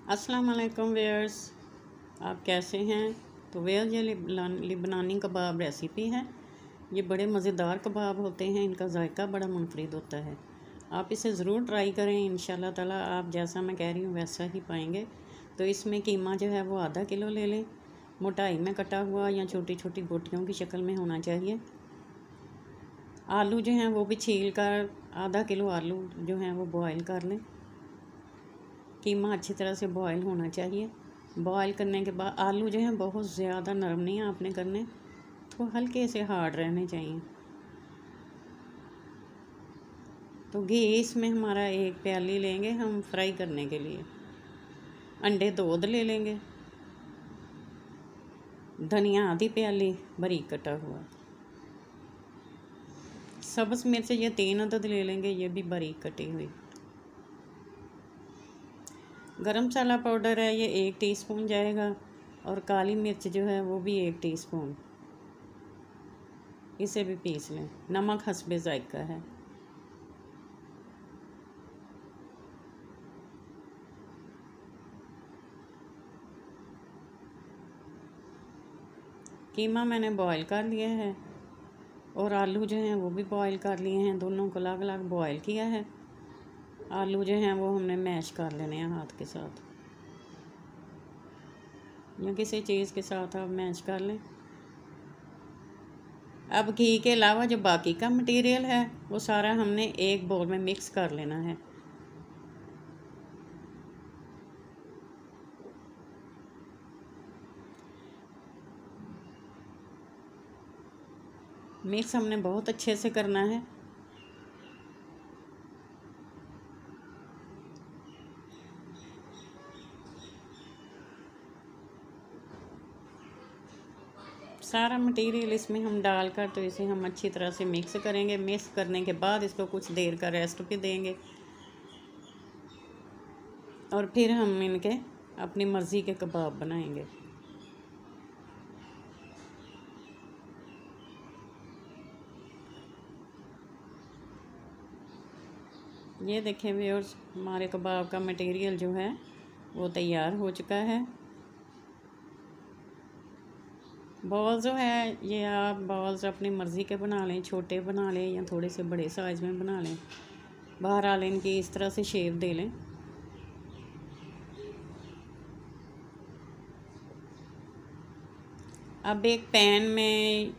अस्सलाम वालेकुम व्यूअर्स, आप कैसे हैं। तो व्यूअर्स, ये लिबनानी कबाब रेसिपी है। ये बड़े मज़ेदार कबाब होते हैं, इनका जायका बड़ा मुनफरिद होता है। आप इसे ज़रूर ट्राई करें, इंशाल्लाह ताला आप जैसा मैं कह रही हूँ वैसा ही पाएंगे। तो इसमें कीमा जो है वो आधा किलो ले लें, मोटाई में कटा हुआ या छोटी छोटी बोटियों की शक्ल में होना चाहिए। आलू जो हैं वो भी छील कर आधा किलो आलू जो हैं वो बॉयल कर लें। कीमा अच्छी तरह से बॉयल होना चाहिए। बॉयल करने के बाद आलू जो हैं बहुत ज़्यादा नरम नहीं आपने करने, तो हल्के से हार्ड रहने चाहिए। तो घी इसमें हमारा एक प्याली लेंगे हम फ्राई करने के लिए। अंडे 2 ले लेंगे। धनिया आधी प्याली बारीक कटा हुआ। सब्ज़ मिर्च ये 3 अदद ले लेंगे, ये भी बारीक कटी हुई। गरम मसाला पाउडर है ये 1 टीस्पून जाएगा, और काली मिर्च जो है वो भी 1 टीस्पून, इसे भी पीस लें। नमक हस्बे जायका है। कीमा मैंने बॉईल कर लिया है, और आलू जो हैं वो भी बॉईल कर लिए हैं। दोनों को अलग अलग बॉईल किया है। आलू जो हैं वो हमने मैश कर लेने हैं हाथ के साथ, या किसी चीज़ के साथ आप मैश कर लें। अब घी के अलावा जो बाकी का मटेरियल है वो सारा हमने एक बोल में मिक्स कर लेना है। मिक्स हमने बहुत अच्छे से करना है। सारा मटेरियल इसमें हम डालकर तो इसे हम अच्छी तरह से मिक्स करेंगे। मिक्स करने के बाद इसको कुछ देर का रेस्ट पे देंगे, और फिर हम इनके अपनी मर्ज़ी के कबाब बनाएंगे। ये देखें व्यूअर्स, हमारे कबाब का मटेरियल जो है वो तैयार हो चुका है। बॉल्स जो है ये आप बॉल्स अपनी मर्ज़ी के बना लें, छोटे बना लें या थोड़े से बड़े साइज़ में बना लें। बहरहाल इनकी इस तरह से शेप दे लें। अब एक पैन में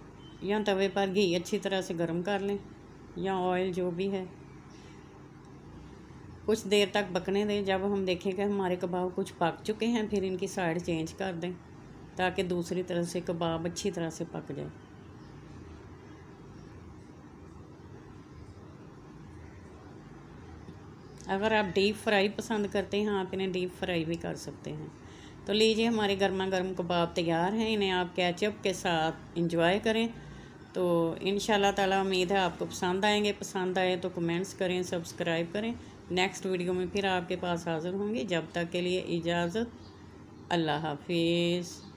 या तवे पर घी अच्छी तरह से गर्म कर लें, या ऑयल जो भी है। कुछ देर तक पकने दें। जब हम देखें कि हमारे कबाब कुछ पक चुके हैं, फिर इनकी साइड चेंज कर दें, ताकि दूसरी तरफ से कबाब अच्छी तरह से पक जाए। अगर आप डीप फ्राई पसंद करते हैं, आप इन्हें डीप फ्राई भी कर सकते हैं। तो लीजिए, हमारे गर्मा गर्म कबाब तैयार हैं। इन्हें आप केचप के साथ इंजॉय करें। तो इंशाल्लाह ताला उम्मीद है आपको पसंद आएंगे। पसंद आए तो कमेंट्स करें, सब्सक्राइब करें। नेक्स्ट वीडियो में फिर आपके पास हाज़िर होंगे। जब तक के लिए इजाज़त, अल्लाह हाफिज़।